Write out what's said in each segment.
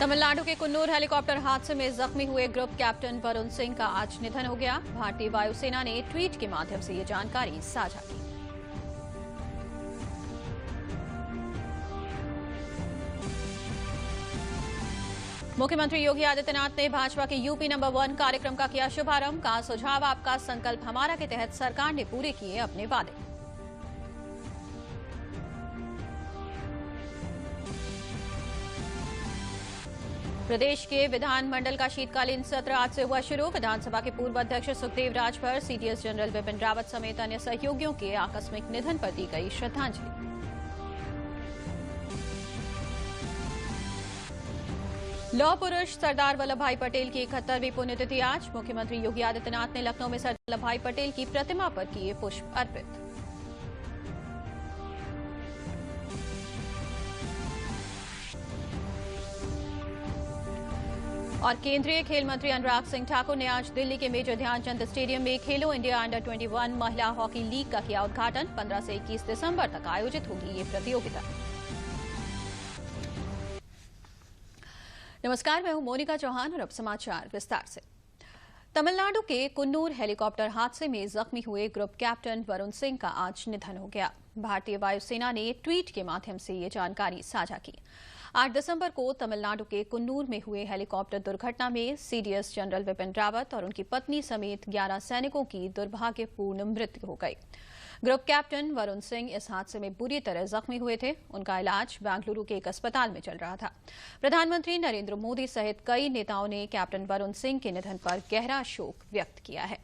तमिलनाडु के कुन्नूर हेलीकॉप्टर हादसे में जख्मी हुए ग्रुप कैप्टन वरुण सिंह का आज निधन हो गया। भारतीय वायुसेना ने ट्वीट के माध्यम से ये जानकारी साझा की। मुख्यमंत्री योगी आदित्यनाथ ने भाजपा के यूपी नंबर 1 कार्यक्रम का किया शुभारंभ। कहा, सुझाव आपका, संकल्प हमारा के तहत सरकार ने पूरे किए अपने वादे। प्रदेश के विधानमंडल का शीतकालीन सत्र आज से हुआ शुरू। विधानसभा के पूर्व अध्यक्ष सुखदेव राज पर सीडीएस जनरल विपिन रावत समेत अन्य सहयोगियों के आकस्मिक निधन पर दी गई श्रद्धांजलि। लौह पुरुष सरदार वल्लभ भाई पटेल की 71वीं पुण्यतिथि आज। मुख्यमंत्री योगी आदित्यनाथ ने लखनऊ में सरदार वल्लभ भाई पटेल की प्रतिमा पर किए पुष्प अर्पित। और केंद्रीय खेल मंत्री अनुराग सिंह ठाकुर ने आज दिल्ली के मेजर ध्यानचंद स्टेडियम में खेलो इंडिया अंडर 21 महिला हॉकी लीग का किया उद्घाटन। 15 से 21 दिसंबर तक आयोजित होगी ये प्रतियोगिता। नमस्कार, मैं हूं मोनिका चौहान और अब समाचार विस्तार से। तमिलनाडु के कुन्नूर हेलीकॉप्टर हादसे में जख्मी हुए ग्रुप कैप्टन वरुण सिंह का आज निधन हो गया। भारतीय वायुसेना ने ट्वीट के माध्यम से ये जानकारी साझा की। 8 दिसंबर को तमिलनाडु के कुन्नूर में हुए हेलीकॉप्टर दुर्घटना में सीडीएस जनरल विपिन रावत और उनकी पत्नी समेत 11 सैनिकों की दुर्भाग्यपूर्ण मृत्यु हो गई। ग्रुप कैप्टन वरुण सिंह इस हादसे में बुरी तरह जख्मी हुए थे। उनका इलाज बेंगलुरु के एक अस्पताल में चल रहा था। प्रधानमंत्री नरेंद्र मोदी सहित कई नेताओं ने कैप्टन वरुण सिंह के निधन पर गहरा शोक व्यक्त किया है।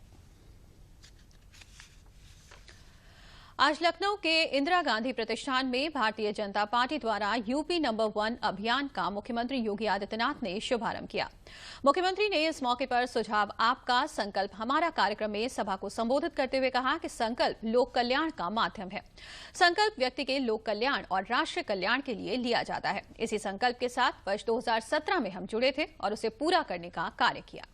आज लखनऊ के इंदिरा गांधी प्रतिष्ठान में भारतीय जनता पार्टी द्वारा यूपी नंबर 1 अभियान का मुख्यमंत्री योगी आदित्यनाथ ने शुभारंभ किया। मुख्यमंत्री ने इस मौके पर सुझाव आपका, संकल्प हमारा कार्यक्रम में सभा को संबोधित करते हुए कहा कि संकल्प लोक कल्याण का माध्यम है। संकल्प व्यक्ति के लोक कल्याण और राष्ट्र कल्याण के लिए लिया जाता है। इसी संकल्प के साथ वर्ष 2017 में हम जुड़े थे और उसे पूरा करने का कार्य किया।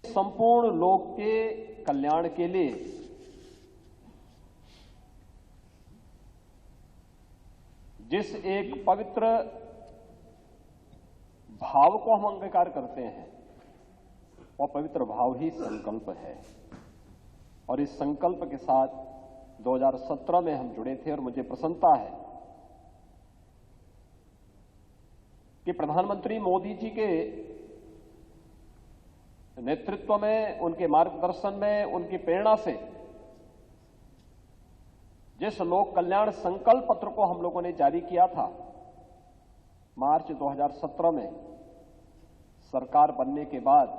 संपूर्ण लोक के कल्याण के लिए जिस एक पवित्र भाव को हम अंगीकार करते हैं, वह पवित्र भाव ही संकल्प है। और इस संकल्प के साथ 2017 में हम जुड़े थे और मुझे प्रसन्नता है कि प्रधानमंत्री मोदी जी के नेतृत्व में, उनके मार्गदर्शन में, उनकी प्रेरणा से जिस लोक कल्याण संकल्प पत्र को हम लोगों ने जारी किया था मार्च 2017 में, सरकार बनने के बाद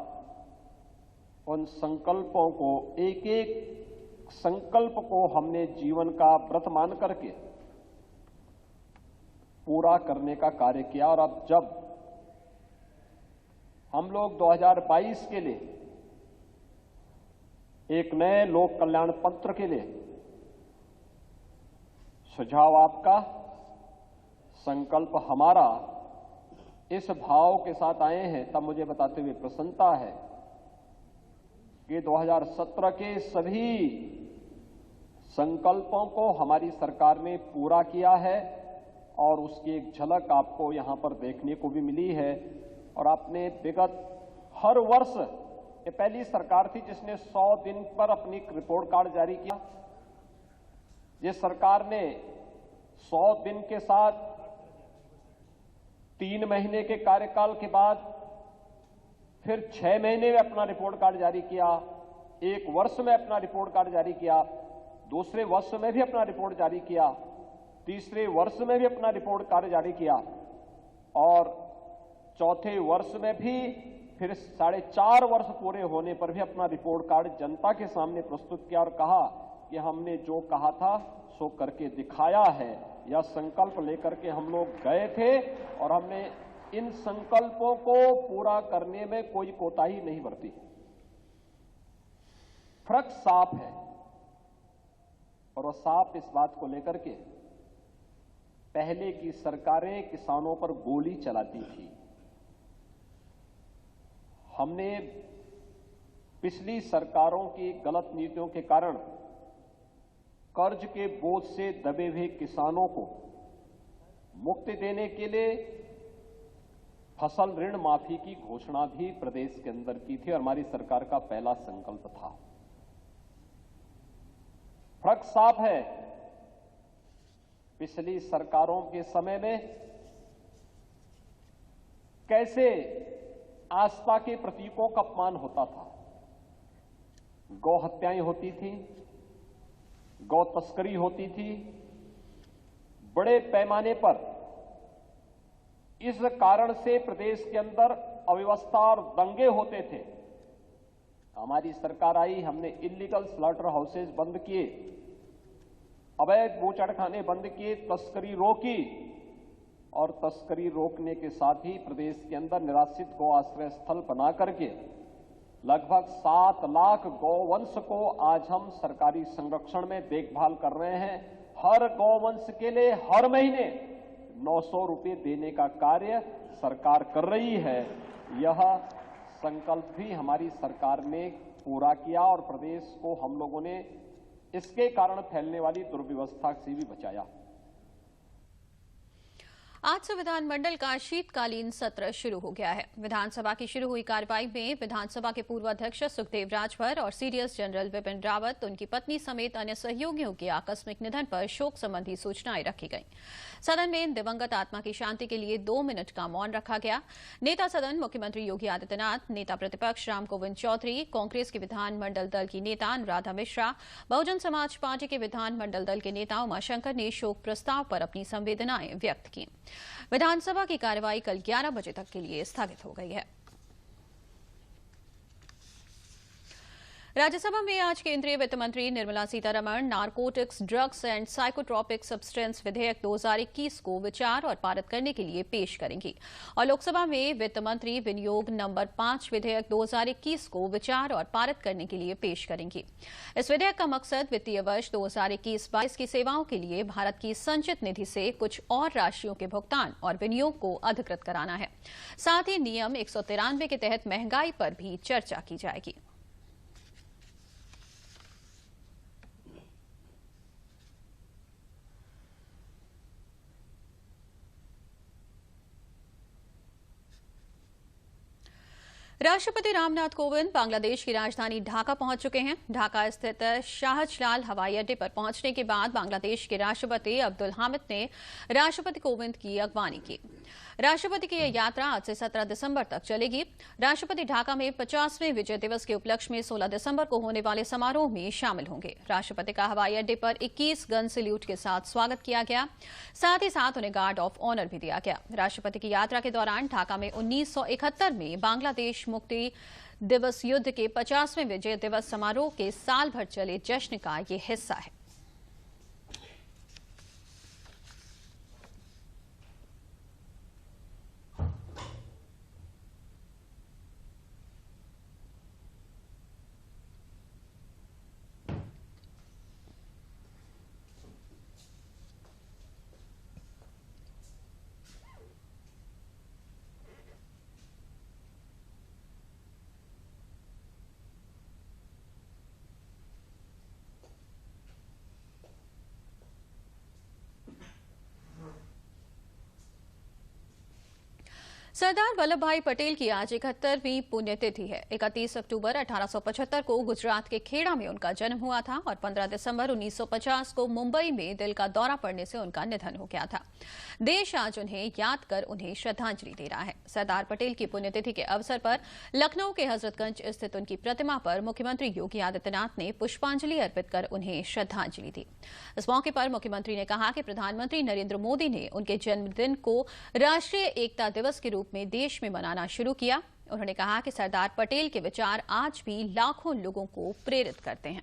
उन संकल्पों को, एक एक संकल्प को हमने जीवन का व्रत मान करके पूरा करने का कार्य किया। और अब जब हम लोग 2022 के लिए एक नए लोक कल्याण पत्र के लिए सुझाव आपका, संकल्प हमारा, इस भाव के साथ आए हैं, तब मुझे बताते हुए प्रसन्नता है कि 2017 के सभी संकल्पों को हमारी सरकार ने पूरा किया है और उसकी एक झलक आपको यहां पर देखने को भी मिली है। और आपने विगत हर वर्ष, ये पहली सरकार थी जिसने 100 दिन पर अपनी रिपोर्ट कार्ड जारी किया। जिस सरकार ने 100 दिन के साथ 3 महीने के कार्यकाल के बाद फिर 6 महीने में अपना रिपोर्ट कार्ड जारी किया, 1 वर्ष में अपना रिपोर्ट कार्ड जारी किया, दूसरे वर्ष में भी अपना रिपोर्ट जारी किया, तीसरे वर्ष में भी अपना रिपोर्ट कार्ड जारी किया और चौथे वर्ष में भी फिर 4.5 वर्ष पूरे होने पर भी अपना रिपोर्ट कार्ड जनता के सामने प्रस्तुत किया और कहा कि हमने जो कहा था सो करके दिखाया है। यह संकल्प लेकर के हम लोग गए थे और हमने इन संकल्पों को पूरा करने में कोई कोताही नहीं बरती। फर्क साफ है और वह साफ इस बात को लेकर के पहले की सरकारें किसानों पर गोली चलाती थी। हमने पिछली सरकारों की गलत नीतियों के कारण कर्ज के बोझ से दबे हुए किसानों को मुक्ति देने के लिए फसल ऋण माफी की घोषणा भी प्रदेश के अंदर की थी और हमारी सरकार का पहला संकल्प था। फर्क साफ है, पिछली सरकारों के समय में कैसे आस्था के प्रतीकों का अपमान होता था। गौ हत्याएं होती थी, गौ तस्करी होती थी, बड़े पैमाने पर। इस कारण से प्रदेश के अंदर अव्यवस्था और दंगे होते थे। हमारी सरकार आई, हमने इलीगल स्लॉटर हाउसेज बंद किए, अवैध बूचड़खाने बंद किए, तस्करी रोकी और तस्करी रोकने के साथ ही प्रदेश के अंदर निराश्रित गौ आश्रय स्थल बना करके लगभग 7 लाख गौवंश को आज हम सरकारी संरक्षण में देखभाल कर रहे हैं। हर गौवंश के लिए हर महीने 900 रुपये देने का कार्य सरकार कर रही है। यह संकल्प भी हमारी सरकार ने पूरा किया और प्रदेश को हम लोगों ने इसके कारण फैलने वाली दुर्व्यवस्था से भी बचाया। आज से विधानमंडल का शीतकालीन सत्र शुरू हो गया है। विधानसभा की शुरू हुई कार्रवाई में विधानसभा के पूर्व अध्यक्ष सुखदेव राजभर और सीडीएस जनरल विपिन रावत, उनकी पत्नी समेत अन्य सहयोगियों के आकस्मिक निधन पर शोक संबंधी सूचनाएं रखी गईं। सदन में दिवंगत आत्मा की शांति के लिए 2 मिनट का मौन रखा गया। नेता सदन मुख्यमंत्री योगी आदित्यनाथ, नेता प्रतिपक्ष राम गोविंद चौधरी, कांग्रेस के विधानमंडल दल की नेता अनुराधा मिश्रा, बहुजन समाज पार्टी के विधानमंडल दल के नेता उमाशंकर ने शोक प्रस्ताव पर अपनी संवेदनाएं व्यक्त की। विधानसभा की कार्यवाही कल 11 बजे तक के लिए स्थगित हो गई है। राज्यसभा में आज केंद्रीय वित्त मंत्री Nirmala Sitharaman narcotics, drugs and psychotropic substance विधेयक 2021 को विचार और पारित करने के लिए पेश करेंगी और लोकसभा में वित्त मंत्री विनियोग नंबर 5 विधेयक 2021 को विचार और पारित करने के लिए पेश करेंगी। इस विधेयक का मकसद वित्तीय वर्ष 2021-22 की सेवाओं के लिए भारत की संचित निधि से कुछ और राशियों के भुगतान और विनियोग को अधिकृत कराना है। साथ ही नियम 193 के तहत महंगाई पर भी चर्चा की जाएगी। राष्ट्रपति रामनाथ कोविंद बांग्लादेश की राजधानी ढाका पहुंच चुके हैं। ढाका स्थित शाहजलाल हवाई अड्डे पर पहुंचने के बाद बांग्लादेश के राष्ट्रपति अब्दुल हामिद ने राष्ट्रपति कोविंद की अगवानी की। राष्ट्रपति की यह यात्रा आज से 17 दिसंबर तक चलेगी। राष्ट्रपति ढाका में 50वें विजय दिवस के उपलक्ष्य में 16 दिसंबर को होने वाले समारोह में शामिल होंगे। राष्ट्रपति का हवाई अड्डे पर 21 गन सैल्यूट के साथ स्वागत किया गया, साथ ही साथ उन्हें गार्ड ऑफ ऑनर भी दिया गया। राष्ट्रपति की यात्रा के दौरान ढाका में 1971 में बांग्लादेश मुक्ति दिवस युद्ध के 50वें विजय दिवस समारोह के साल भर चले जश्न का ये हिस्सा है। सरदार वल्लभ भाई पटेल की आज 71वीं पुण्यतिथि है। 31 अक्टूबर 1875 को गुजरात के खेड़ा में उनका जन्म हुआ था और 15 दिसंबर 1950 को मुंबई में दिल का दौरा पड़ने से उनका निधन हो गया था। देश आज उन्हें याद कर उन्हें श्रद्धांजलि दे रहा है। सरदार पटेल की पुण्यतिथि के अवसर पर लखनऊ के हजरतगंज स्थित उनकी प्रतिमा पर मुख्यमंत्री योगी आदित्यनाथ ने पुष्पांजलि अर्पित कर उन्हें श्रद्धांजलि दी। इस मौके पर मुख्यमंत्री ने कहा कि प्रधानमंत्री नरेंद्र मोदी ने उनके जन्मदिन को राष्ट्रीय एकता दिवस के रूप में देश में मनाना शुरू किया। उन्होंने कहा कि सरदार पटेल के विचार आज भी लाखों लोगों को प्रेरित करते हैं।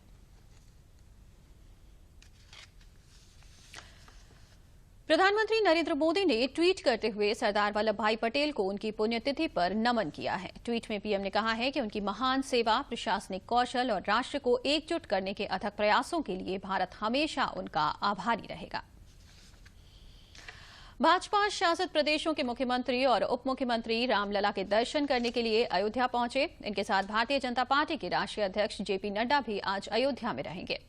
प्रधानमंत्री नरेंद्र मोदी ने ट्वीट करते हुए सरदार वल्लभ भाई पटेल को उनकी पुण्यतिथि पर नमन किया है। ट्वीट में पीएम ने कहा है कि उनकी महान सेवा, प्रशासनिक कौशल और राष्ट्र को एकजुट करने के अथक प्रयासों के लिए भारत हमेशा उनका आभारी रहेगा। भाजपा शासित प्रदेशों के मुख्यमंत्री और उप मुख्यमंत्री रामलला के दर्शन करने के लिए अयोध्या पहुंचे। इनके साथ भारतीय जनता पार्टी के राष्ट्रीय अध्यक्ष जेपी नड्डा भी आज अयोध्या में रहेंगे।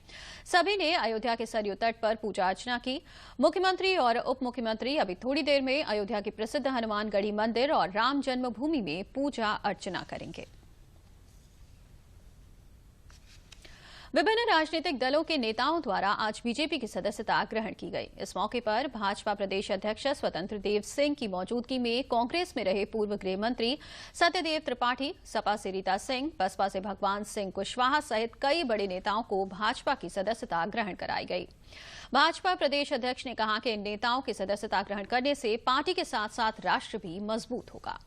सभी ने अयोध्या के सरयू तट पर पूजा अर्चना की। मुख्यमंत्री और उप मुख्यमंत्री अभी थोड़ी देर में अयोध्या के प्रसिद्ध हनुमानगढ़ी मंदिर और राम जन्मभूमि में पूजा अर्चना करेंगे। विभिन्न राजनीतिक दलों के नेताओं द्वारा आज बीजेपी की सदस्यता ग्रहण की गई। इस मौके पर भाजपा प्रदेश अध्यक्ष स्वतंत्र देव सिंह की मौजूदगी में कांग्रेस में रहे पूर्व गृह मंत्री सत्यदेव त्रिपाठी, सपा से रीता सिंह, बसपा से भगवान सिंह कुशवाहा सहित कई बड़े नेताओं को भाजपा की सदस्यता ग्रहण कराई गई। भाजपा प्रदेश अध्यक्ष ने कहा कि इन नेताओं की सदस्यता ग्रहण करने से पार्टी के साथ साथ राष्ट्र भी मजबूत होगा।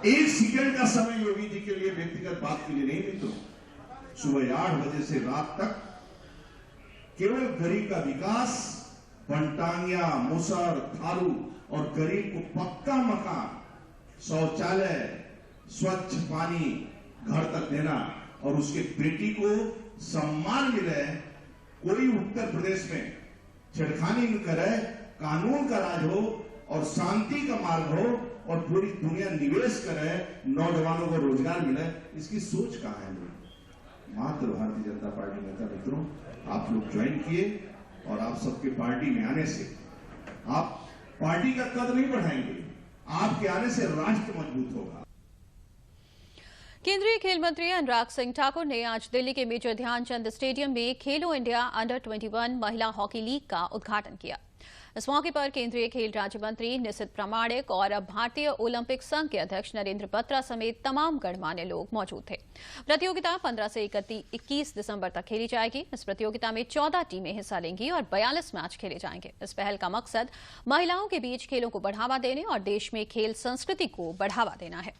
एक सेकंड का समय योगी जी के लिए व्यक्तिगत बात के लिए नहीं मित्रों। सुबह 8 बजे से रात तक केवल गरीब का विकास, बनटांगिया, मुसर, थारू और गरीब को पक्का मकान, शौचालय, स्वच्छ पानी घर तक देना और उसके बेटी को सम्मान मिले। कोई उत्तर प्रदेश में छेड़खानी न करे, कानून का राज हो और शांति का मार्ग हो और पूरी दुनिया निवेश करे, नौजवानों को रोजगार मिले। इसकी सोच कहां है? मात्र भारतीय जनता पार्टी नेता मित्रों, आप लोग ज्वाइन किए और आप सबके पार्टी में आने से आप पार्टी का कद नहीं बढ़ाएंगे, आपके आने से राष्ट्र मजबूत होगा। केंद्रीय खेल मंत्री अनुराग सिंह ठाकुर ने आज दिल्ली के मेजर ध्यानचंद स्टेडियम में खेलो इंडिया अंडर 21 महिला हॉकी लीग का उद्घाटन किया। इस मौके पर केंद्रीय खेल राज्य मंत्री निशित प्रामाणिक और भारतीय ओलंपिक संघ के अध्यक्ष नरेंद्र बत्रा समेत तमाम गणमान्य लोग मौजूद थे। प्रतियोगिता 15 से 21 दिसंबर तक खेली जाएगी। इस प्रतियोगिता में 14 टीमें हिस्सा लेंगी और 42 मैच खेले जाएंगे। इस पहल का मकसद महिलाओं के बीच खेलों को बढ़ावा देने और देश में खेल संस्कृति को बढ़ावा देना है।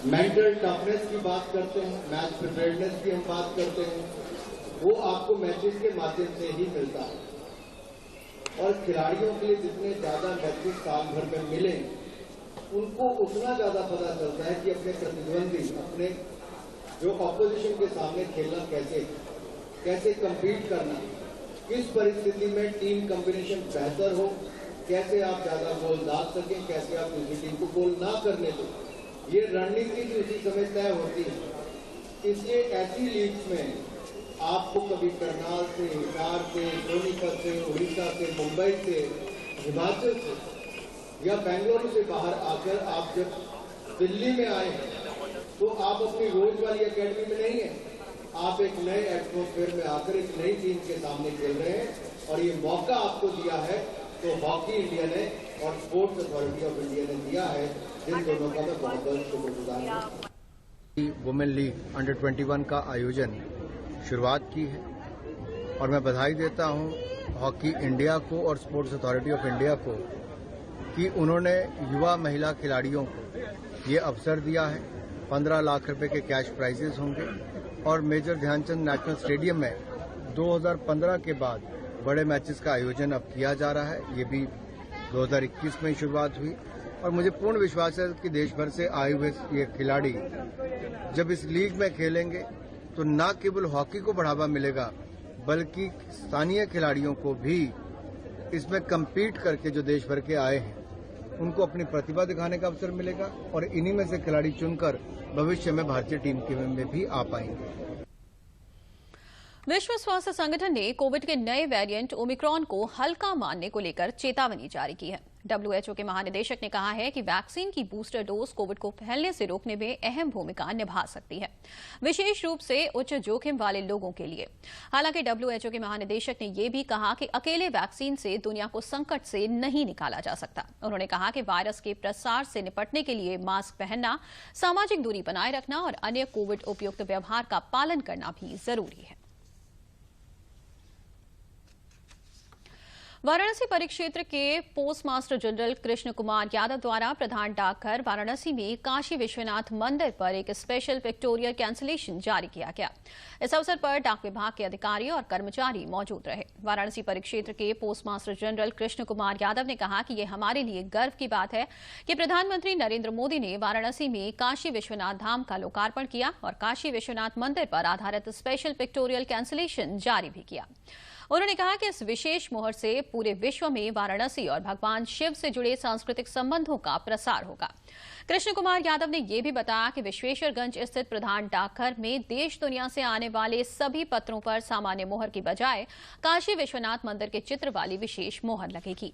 मेंटल टफनेस की बात करते हैं, मैच प्रिपेयर्डनेस की हम बात करते हैं, वो आपको मैचेस के माध्यम से ही मिलता है। और खिलाड़ियों के लिए जितने ज्यादा मैचेस साल भर में मिले, उनको उतना ज्यादा पता चलता है कि अपने प्रतिद्वंदी, अपने जो ऑपोजिशन के सामने खेलना कैसे कम्पीट करना, किस परिस्थिति में टीम कॉम्बिनेशन बेहतर हो, कैसे आप ज्यादा गोल डाल सकें, कैसे आप दूसरी टीम को गोल ना करने दें। ये रणनीति भी उसी समय तय होती है। इसलिए ऐसी लीग्स में आपको कभी करनाल से, हिसार से, सोनीपत से, उड़ीसा से, मुंबई से, हिमाचल से या बेंगलुरु से बाहर आकर आप जब दिल्ली में आए हैं तो आप अपनी रोज वाली एकेडमी में नहीं है। आप एक नए एटमोस्फेयर में आकर एक नई टीम के सामने खेल रहे हैं और ये मौका आपको दिया है तो हॉकी इंडिया ने और स्पोर्ट्स अथॉरिटी ऑफ इंडिया ने दिया है, जिन दोनों का मैं बहुत बहुत शुक्रगुजार हूं। वुमेन लीग अंडर 21 का आयोजन शुरुआत की है और मैं बधाई देता हूं हॉकी इंडिया को और स्पोर्ट्स अथॉरिटी ऑफ इंडिया को कि उन्होंने युवा महिला खिलाड़ियों को ये अवसर दिया है। 15 लाख रुपए के कैश प्राइजेस होंगे और मेजर ध्यानचंद नेशनल स्टेडियम में 2015 के बाद बड़े मैचेस का आयोजन अब किया जा रहा है। ये भी 2021 में शुरुआत हुई और मुझे पूर्ण विश्वास है कि देश भर से आए हुए ये खिलाड़ी जब इस लीग में खेलेंगे तो न केवल हॉकी को बढ़ावा मिलेगा बल्कि स्थानीय खिलाड़ियों को भी इसमें कम्पीट करके जो देश भर के आए हैं उनको अपनी प्रतिभा दिखाने का अवसर मिलेगा और इन्हीं में से खिलाड़ी चुनकर भविष्य में भारतीय टीम में भी आ पाएंगे। विश्व स्वास्थ्य संगठन ने कोविड के नए वेरिएंट ओमिक्रॉन को हल्का मानने को लेकर चेतावनी जारी की है। WHO के महानिदेशक ने कहा है कि वैक्सीन की बूस्टर डोज कोविड को फैलने से रोकने में अहम भूमिका निभा सकती है, विशेष रूप से उच्च जोखिम वाले लोगों के लिए। हालांकि WHO के महानिदेशक ने यह भी कहा कि अकेले वैक्सीन से दुनिया को संकट से नहीं निकाला जा सकता। उन्होंने कहा कि वायरस के प्रसार से निपटने के लिए मास्क पहनना, सामाजिक दूरी बनाए रखना और अन्य कोविड उपयुक्त व्यवहार का पालन करना भी जरूरी है। वाराणसी परिक्षेत्र के post master general Krishna Kumar Yadav द्वारा प्रधान डाकघर वाराणसी में काशी विश्वनाथ मंदिर पर एक स्पेशल पिक्टोरियल कैंसिलेशन जारी किया गया। इस अवसर पर डाक विभाग के अधिकारी और कर्मचारी मौजूद रहे। वाराणसी परिक्षेत्र के post master general Krishna Kumar Yadav ने कहा कि ये हमारे लिए गर्व की बात है कि प्रधानमंत्री नरेंद्र मोदी ने वाराणसी में काशी विश्वनाथ धाम का लोकार्पण किया और काशी विश्वनाथ मंदिर पर आधारित स्पेशल पिक्टोरियल कैंसिलेशन जारी भी किया। उन्होंने कहा कि इस विशेष मुहर से पूरे विश्व में वाराणसी और भगवान शिव से जुड़े सांस्कृतिक संबंधों का प्रसार होगा। कृष्ण कुमार यादव ने यह भी बताया कि विश्वेश्वरगंज स्थित प्रधान डाकघर में देश दुनिया से आने वाले सभी पत्रों पर सामान्य मोहर की बजाय काशी विश्वनाथ मंदिर के चित्र वाली विशेष मोहर लगेगी।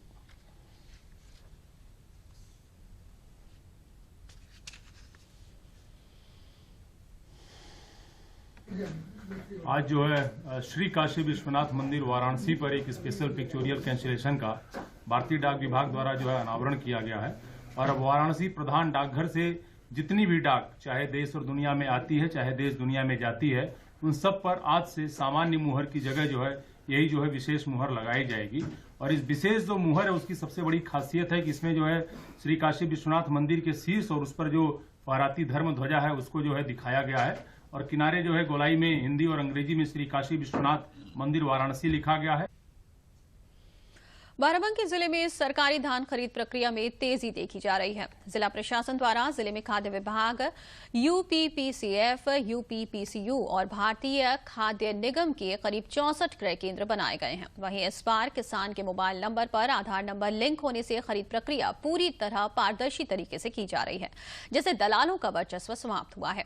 आज जो है श्री काशी विश्वनाथ मंदिर वाराणसी पर एक स्पेशल पिक्चोरियल कैंसिलेशन का भारतीय डाक विभाग द्वारा जो है अनावरण किया गया है। और अब वाराणसी प्रधान डाकघर से जितनी भी डाक चाहे देश और दुनिया में आती है, चाहे देश दुनिया में जाती है, उन सब पर आज से सामान्य मुहर की जगह जो है यही जो है विशेष मुहर लगाई जाएगी। और इस विशेष जो मुहर है उसकी सबसे बड़ी खासियत है कि इसमें जो है श्री काशी विश्वनाथ मंदिर के शीर्ष और उस पर जो फहराती धर्म ध्वजा है उसको जो है दिखाया गया है और किनारे जो है गोलाई में हिंदी और अंग्रेजी में श्री काशी विश्वनाथ मंदिर वाराणसी लिखा गया है। बाराबंकी जिले में सरकारी धान खरीद प्रक्रिया में तेजी देखी जा रही है। जिला प्रशासन द्वारा जिले में खाद्य विभाग, यूपीपीसीएफ, यूपीपीसीयू और भारतीय खाद्य निगम के करीब 64 क्रय केंद्र बनाए गए हैं। वहीं इस बार किसान के मोबाइल नंबर पर आधार नंबर लिंक होने से खरीद प्रक्रिया पूरी तरह पारदर्शी तरीके से की जा रही है, जिससे दलालों का वर्चस्व समाप्त हुआ है।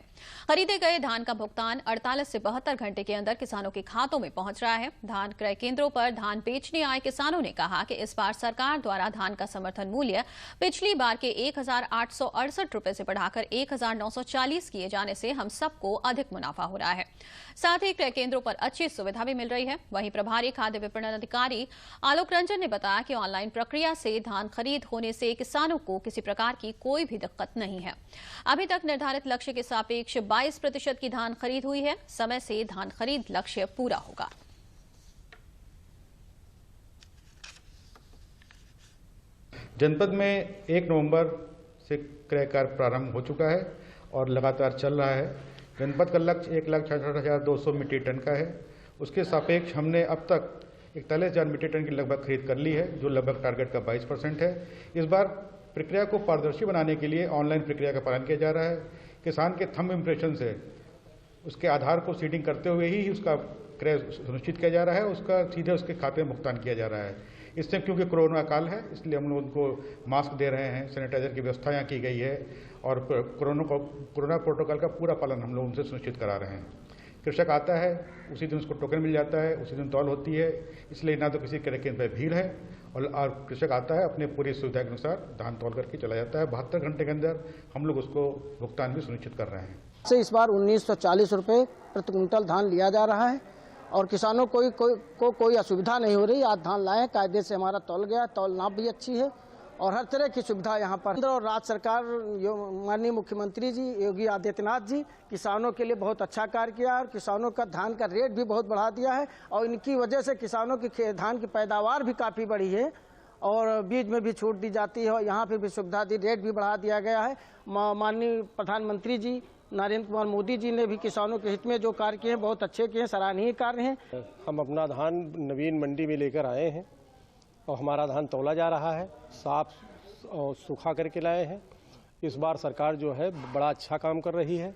खरीदे गए धान का भुगतान 48 से 72 घंटे के अंदर किसानों के खातों में पहुंच रहा है। धान क्रय केंद्रों पर धान बेचने आए किसानों ने कहा कि इस बार सरकार द्वारा धान का समर्थन मूल्य पिछली बार के 1868 रुपए से बढ़ाकर 1940 किए जाने से हम सबको अधिक मुनाफा हो रहा है। साथ ही क्रय केंद्रों पर अच्छी सुविधा भी मिल रही है। वहीं प्रभारी खाद्य विपणन अधिकारी आलोक रंजन ने बताया कि ऑनलाइन प्रक्रिया से धान खरीद होने से किसानों को किसी प्रकार की कोई भी दिक्कत नहीं है। अभी तक निर्धारित लक्ष्य के सापेक्ष 22% की धान खरीद हुई है। समय से धान खरीद लक्ष्य पूरा होगा। जनपद में 1 नवंबर से क्रय कार्य प्रारंभ हो चुका है और लगातार चल रहा है। जनपद का लक्ष्य 1,66,200 मीट्रिक टन का है। उसके सापेक्ष हमने अब तक 41,000 मीट्रिक टन की लगभग खरीद कर ली है, जो लगभग टारगेट का 22% है। इस बार प्रक्रिया को पारदर्शी बनाने के लिए ऑनलाइन प्रक्रिया का पालन किया जा रहा है। किसान के थंब इम्प्रेशन से उसके आधार को सीडिंग करते हुए ही उसका क्रय सुनिश्चित किया जा रहा है, उसका सीधे उसके खाते में भुगतान किया जा रहा है। इससे क्योंकि कोरोना काल है इसलिए हम लोग उनको मास्क दे रहे हैं, सैनिटाइजर की व्यवस्था यहाँ की गई है और कोरोना प्रोटोकॉल का पूरा पालन हम लोग उनसे सुनिश्चित करा रहे हैं। कृषक आता है उसी दिन उसको टोकन मिल जाता है, उसी दिन तौल होती है, इसलिए ना तो किसी क्रय केंद्र पर भीड़ है और कृषक आता है अपने पूरी सुविधा के अनुसार धान तौल करके चला जाता है। 72 घंटे के अंदर हम लोग उसको भुगतान भी सुनिश्चित कर रहे हैं। इस बार 1940 रुपये प्रति क्विंटल धान लिया जा रहा है और किसानों को कोई असुविधा नहीं हो रही। आज धान लाए, कायदे से हमारा तौल गया, तौल नाप भी अच्छी है और हर तरह की सुविधा यहाँ पर। और राज्य सरकार माननीय मुख्यमंत्री जी योगी आदित्यनाथ जी किसानों के लिए बहुत अच्छा कार्य किया और किसानों का धान का रेट भी बहुत बढ़ा दिया है और इनकी वजह से किसानों की धान की पैदावार भी काफ़ी बढ़ी है और बीज में भी छूट दी जाती है और यहाँ पर भी सुविधा दी, रेट भी बढ़ा दिया गया है। माननीय प्रधानमंत्री जी नरेंद्र कुमार मोदी जी ने भी किसानों के हित में जो कार्य किए हैं बहुत अच्छे किए हैं, सराहनीय कार्य हैं। हम अपना धान नवीन मंडी में लेकर आए हैं और हमारा धान तौला जा रहा है, साफ और सूखा करके लाए हैं। इस बार सरकार जो है बड़ा अच्छा काम कर रही है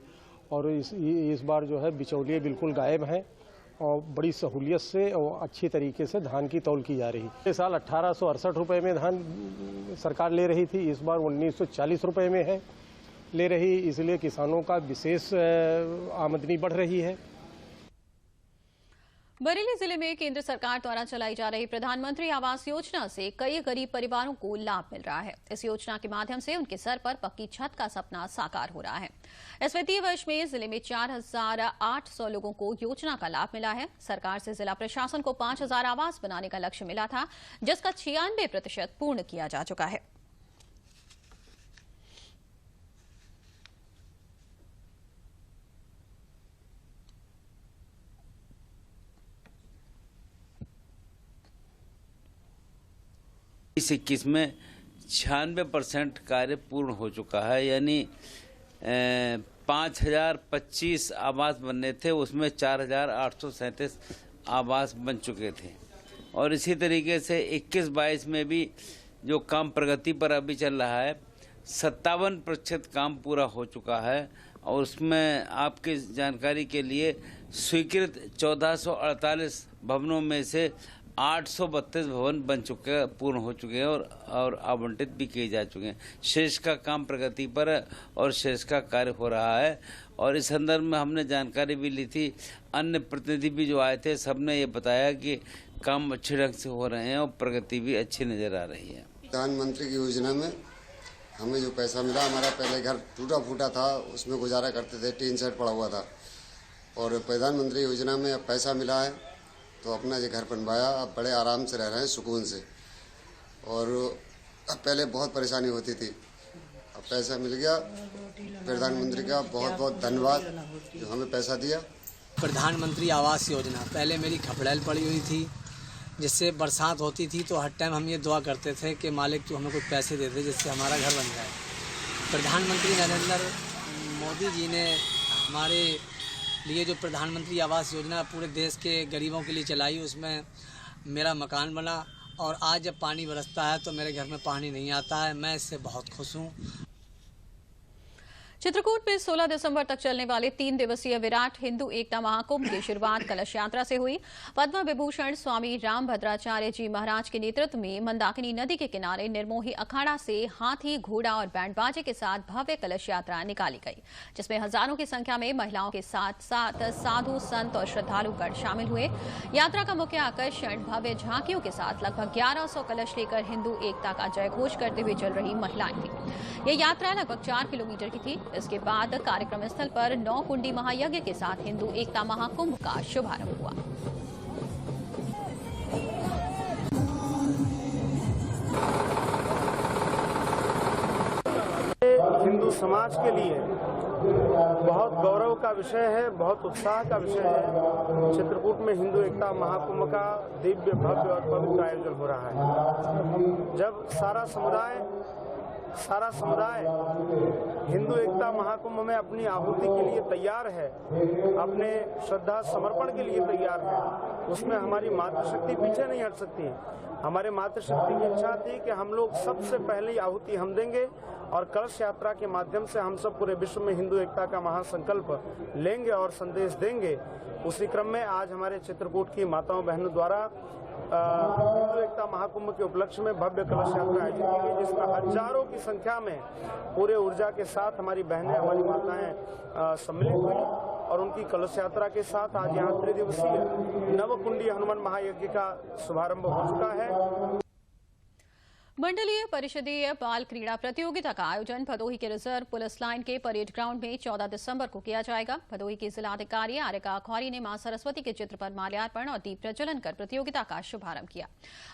और इस बार जो है बिचौलिए बिल्कुल गायब हैं और बड़ी सहूलियत से और अच्छी तरीके से धान की तौल की जा रही है। इस साल 1868 रुपये में धान सरकार ले रही थी, इस बार 1940 रुपये में है ले रही, इसलिए किसानों का विशेष आमदनी बढ़ रही है। बरेली जिले में केंद्र सरकार द्वारा चलाई जा रही प्रधानमंत्री आवास योजना से कई गरीब परिवारों को लाभ मिल रहा है। इस योजना के माध्यम से उनके सर पर पक्की छत का सपना साकार हो रहा है। इस वित्तीय वर्ष में जिले में 4,800 लोगों को योजना का लाभ मिला है। सरकार से जिला प्रशासन को 5,000 आवास बनाने का लक्ष्य मिला था, जिसका 96% पूर्ण किया जा चुका है। 2021 में 96% कार्य पूर्ण हो चुका है, यानी 5025 आवास बनने थे, उसमें 4837 आवास बन चुके थे। और इसी तरीके से 21-22 में भी जो काम प्रगति पर अभी चल रहा है 57% काम पूरा हो चुका है। और उसमें आपकी जानकारी के लिए स्वीकृत 1448 भवनों में से 832 भवन बन चुके हैं, पूर्ण हो चुके हैं और आवंटित भी किए जा चुके हैं। शेष का काम प्रगति पर है और शेष का कार्य हो रहा है। और इस संदर्भ में हमने जानकारी भी ली थी, अन्य प्रतिनिधि भी जो आए थे, सबने ये बताया कि काम अच्छे ढंग से हो रहे हैं और प्रगति भी अच्छी नजर आ रही है। प्रधानमंत्री की योजना में हमें जो पैसा मिला, हमारा पहले घर टूटा फूटा था, उसमें गुजारा करते थे, टीन सेट पड़ा हुआ था, और प्रधानमंत्री योजना में अब पैसा मिला है तो अपना ये घर बनवाया, अब बड़े आराम से रह रहे हैं, सुकून से। और पहले बहुत परेशानी होती थी, अब पैसा मिल गया। प्रधानमंत्री का बहुत बहुत धन्यवाद जो हमें पैसा दिया। प्रधानमंत्री आवास योजना, पहले मेरी खपड़ैल पड़ी हुई थी, जिससे बरसात होती थी तो हर टाइम हम ये दुआ करते थे कि मालिक तो हमें कुछ पैसे दे दे जिससे हमारा घर बन जाए। प्रधानमंत्री नरेंद्र मोदी जी ने हमारे लिए जो प्रधानमंत्री आवास योजना पूरे देश के गरीबों के लिए चलाई, उसमें मेरा मकान बना। और आज जब पानी बरसता है तो मेरे घर में पानी नहीं आता है, मैं इससे बहुत खुश हूँ। चित्रकूट में 16 दिसंबर तक चलने वाले 3 दिवसीय विराट हिंदू एकता महाकुंभ की शुरुआत कलश यात्रा से हुई। पद्म विभूषण स्वामी रामभद्राचार्य जी महाराज के नेतृत्व में मंदाकिनी नदी के किनारे निर्मोही अखाड़ा से हाथी, घोड़ा और बैंड बाजे के साथ भव्य कलश यात्रा निकाली गई, जिसमें हजारों की संख्या में महिलाओं के साथ साथ साधु, संत और श्रद्धालुगण शामिल हुए। यात्रा का मुख्य आकर्षण भव्य झांकियों के साथ लगभग 1100 कलश लेकर हिंदू एकता का जयघोष करते हुए चल रही महिलाएं थी। यह यात्रा लगभग 4 किलोमीटर की थी। इसके बाद कार्यक्रम स्थल पर 9 कुंडी महायज्ञ के साथ हिंदू एकता महाकुंभ का शुभारंभ हुआ। हिंदू समाज के लिए बहुत गौरव का विषय है, बहुत उत्साह का विषय है। चित्रकूट में हिंदू एकता महाकुंभ का दिव्य, भव्य और पवित्र आयोजन हो रहा है। जब सारा समुदाय हिंदू एकता महाकुंभ में अपनी आहुति के लिए तैयार है, अपने श्रद्धा समर्पण के लिए तैयार है, उसमें हमारी मातृशक्ति पीछे नहीं हट सकती है। हमारे मातृशक्ति की इच्छा थी कि हम लोग सबसे पहले आहुति हम देंगे और कलश यात्रा के माध्यम से हम सब पूरे विश्व में हिंदू एकता का महासंकल्प लेंगे और संदेश देंगे। उसी क्रम में आज हमारे चित्रकूट की माताओं बहनों द्वारा हिंदू एकता महाकुंभ के उपलक्ष्य में भव्य कलश यात्रा आयोजित की गई, जिसमें हजारों की संख्या में पूरे ऊर्जा के साथ हमारी बहनें, हमारी माताएं सम्मिलित हुई और उनकी कलश यात्रा के साथ आज यहाँ 3 दिवसीय नवकुंडी हनुमान महायज्ञ का शुभारंभ हो चुका है। मंडलीय परिषदीय बाल क्रीड़ा प्रतियोगिता का आयोजन भदोही के रिजर्व पुलिस लाइन के परेड ग्राउंड में 14 दिसंबर को किया जाएगा। भदोही की जिलाधिकारी आरिका खौरी ने मां सरस्वती के चित्र पर माल्यार्पण और दीप प्रज्वलन कर प्रतियोगिता का शुभारंभ किया।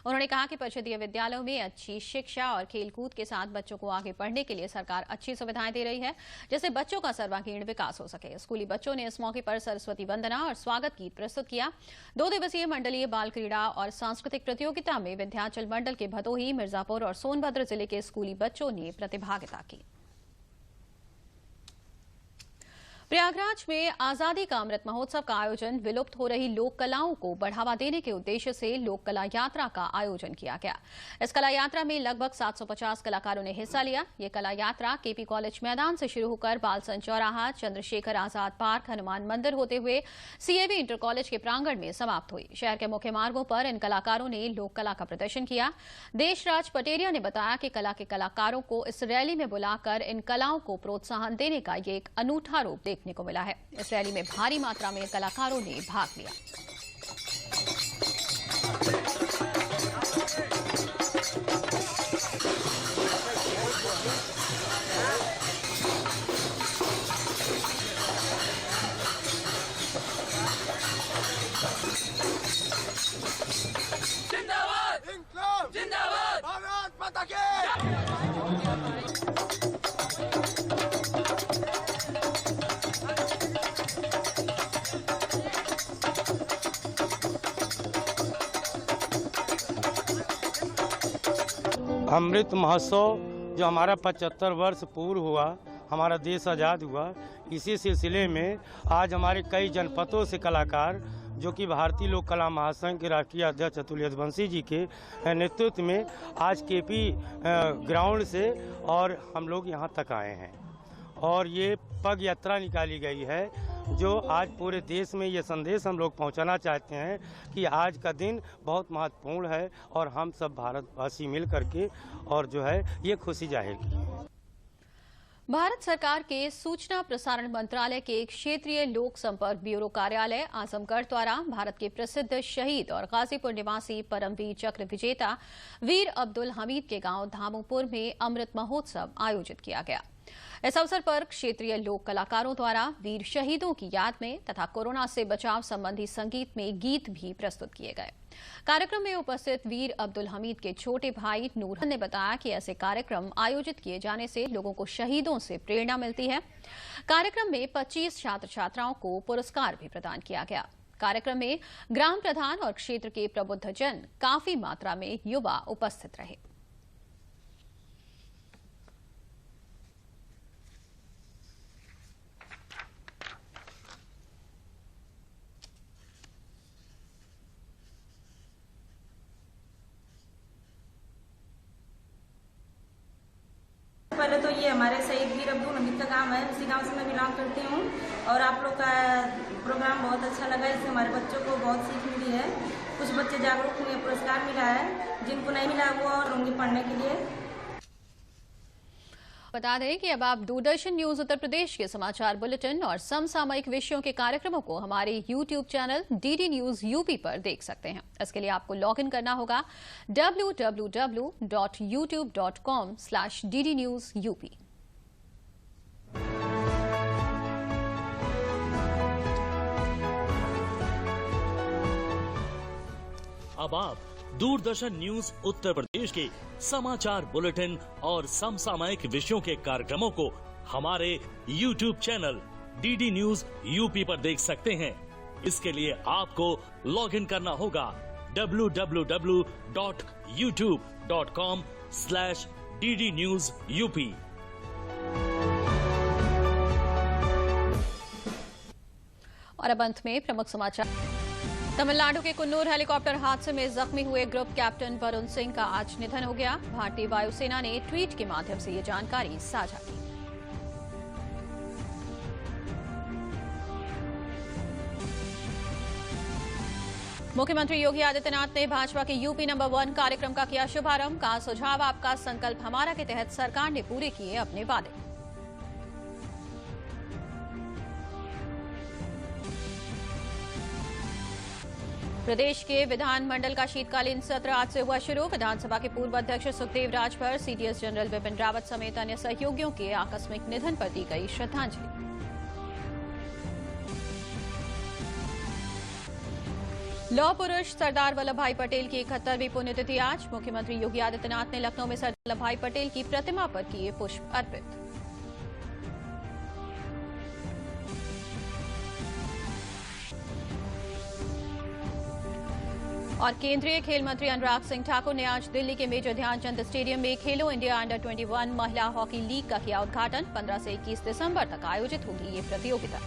उन्होंने कहा कि परिषदीय विद्यालयों में अच्छी शिक्षा और खेलकूद के साथ बच्चों को आगे बढ़ने के लिए सरकार अच्छी सुविधाएं दे रही है, जिससे बच्चों का सर्वांगीण विकास हो सके। स्कूली बच्चों ने इस मौके पर सरस्वती वंदना और स्वागत गीत प्रस्तुत किया। 2 दिवसीय मंडलीय बाल क्रीड़ा और सांस्कृतिक प्रतियोगिता में विंध्याचल मंडल के भदोही, मिर्जापुर और सोनभद्र जिले के स्कूली बच्चों ने प्रतिभागिता की। प्रयागराज में आजादी का अमृत महोत्सव का आयोजन विलुप्त हो रही लोक कलाओं को बढ़ावा देने के उद्देश्य से लोक कला यात्रा का आयोजन किया गया। इस कला यात्रा में लगभग 750 कलाकारों ने हिस्सा लिया। ये कला यात्रा केपी कॉलेज मैदान से शुरू होकर बालसन चौराहा, चंद्रशेखर आजाद पार्क, हनुमान मंदिर होते हुए सीएबी इंटर कॉलेज के प्रांगण में समाप्त हुई। शहर के मुख्य मार्गों पर इन कलाकारों ने लोक कला का प्रदर्शन किया। देशराज पटेरिया ने बताया कि कला के कलाकारों को इस रैली में बुलाकर इन कलाओं को प्रोत्साहन देने का ये एक अनूठा रूप देखने को मिला है। इस रैली में भारी मात्रा में कलाकारों ने भाग लिया। जिंदाबाद इंक्लाब जिंदाबाद भारत माता की। अमृत महोत्सव जो हमारा 75 वर्ष पूर्ण हुआ, हमारा देश आज़ाद हुआ, इसी सिलसिले में आज हमारे कई जनपदों से कलाकार जो कि भारतीय लोक कला महासंघ के राष्ट्रीय अध्यक्ष अतुल यदुवंशी जी के नेतृत्व में आज केपी ग्राउंड से और हम लोग यहाँ तक आए हैं और ये पग यात्रा निकाली गई है जो आज पूरे देश में ये संदेश हम लोग पहुंचाना चाहते हैं कि आज का दिन बहुत महत्वपूर्ण है और हम सब भारतवासी मिल करके और जो है ये खुशी जाहिर की। भारत सरकार के सूचना प्रसारण मंत्रालय के क्षेत्रीय लोक संपर्क ब्यूरो कार्यालय आजमगढ़ द्वारा भारत के प्रसिद्ध शहीद और गाजीपुर निवासी परमवीर चक्र विजेता वीर अब्दुल हमीद के गांव धामोपुर में अमृत महोत्सव आयोजित किया गया। इस अवसर पर क्षेत्रीय लोक कलाकारों द्वारा वीर शहीदों की याद में तथा कोरोना से बचाव संबंधी संगीत में गीत भी प्रस्तुत किए गए। कार्यक्रम में उपस्थित वीर अब्दुल हमीद के छोटे भाई नूर ने बताया कि ऐसे कार्यक्रम आयोजित किए जाने से लोगों को शहीदों से प्रेरणा मिलती है। कार्यक्रम में 25 छात्र छात्राओं को पुरस्कार भी प्रदान किया गया। कार्यक्रम में ग्राम प्रधान और क्षेत्र के प्रबुद्धजन काफी मात्रा में युवा उपस्थित रहे। पहले तो ये हमारे शहीद वीर अब्दुल हमीद का गांव है, उसी गांव से मैं बिलोंग करती हूँ और आप लोग का प्रोग्राम बहुत अच्छा लगा। इससे हमारे बच्चों को बहुत सीख मिली है। कुछ बच्चे जागरूक हुए, पुरस्कार मिला है, जिनको नहीं मिला वो और होंगे पढ़ने के लिए। बता दें कि अब आप दूरदर्शन न्यूज उत्तर प्रदेश के समाचार बुलेटिन और समसामयिक विषयों के कार्यक्रमों को हमारे YouTube channel DD News UP पर देख सकते हैं। इसके लिए आपको लॉगिन करना होगा www.youtube.com/ddnewsup। अब आप दूरदर्शन न्यूज उत्तर प्रदेश के समाचार बुलेटिन और समसामयिक विषयों के कार्यक्रमों को हमारे YouTube channel DD News UP पर देख सकते हैं। इसके लिए आपको लॉगिन करना होगा www.youtube.com/ddnewsup। और अब अंत में प्रमुख समाचार। तमिलनाडु के कुन्नूर हेलीकॉप्टर हादसे में जख्मी हुए ग्रुप कैप्टन वरुण सिंह का आज निधन हो गया। भारतीय वायुसेना ने ट्वीट के माध्यम से ये जानकारी साझा की। मुख्यमंत्री योगी आदित्यनाथ ने भाजपा के यूपी नंबर 1 कार्यक्रम का किया शुभारंभ। कहा, सुझाव आपका, संकल्प हमारा के तहत सरकार ने पूरे किए अपने वादे। प्रदेश के विधानमंडल का शीतकालीन सत्र आज से हुआ शुरू। विधानसभा के पूर्व अध्यक्ष सुखदेव राज पर सीडीएस जनरल विपिन रावत समेत अन्य सहयोगियों के आकस्मिक निधन पर दी गई श्रद्धांजलि। लौह पुरुष सरदार वल्लभ भाई पटेल की 71वीं पुण्यतिथि आज। मुख्यमंत्री योगी आदित्यनाथ ने लखनऊ में सरदार वल्लभ भाई पटेल की प्रतिमा पर किए पुष्प अर्पित। और केंद्रीय खेल मंत्री अनुराग सिंह ठाकुर ने आज दिल्ली के मेजर ध्यानचंद स्टेडियम में खेलो इंडिया अंडर 21 महिला हॉकी लीग का किया उद्घाटन। 15 से 21 दिसंबर तक आयोजित होगी ये प्रतियोगिता।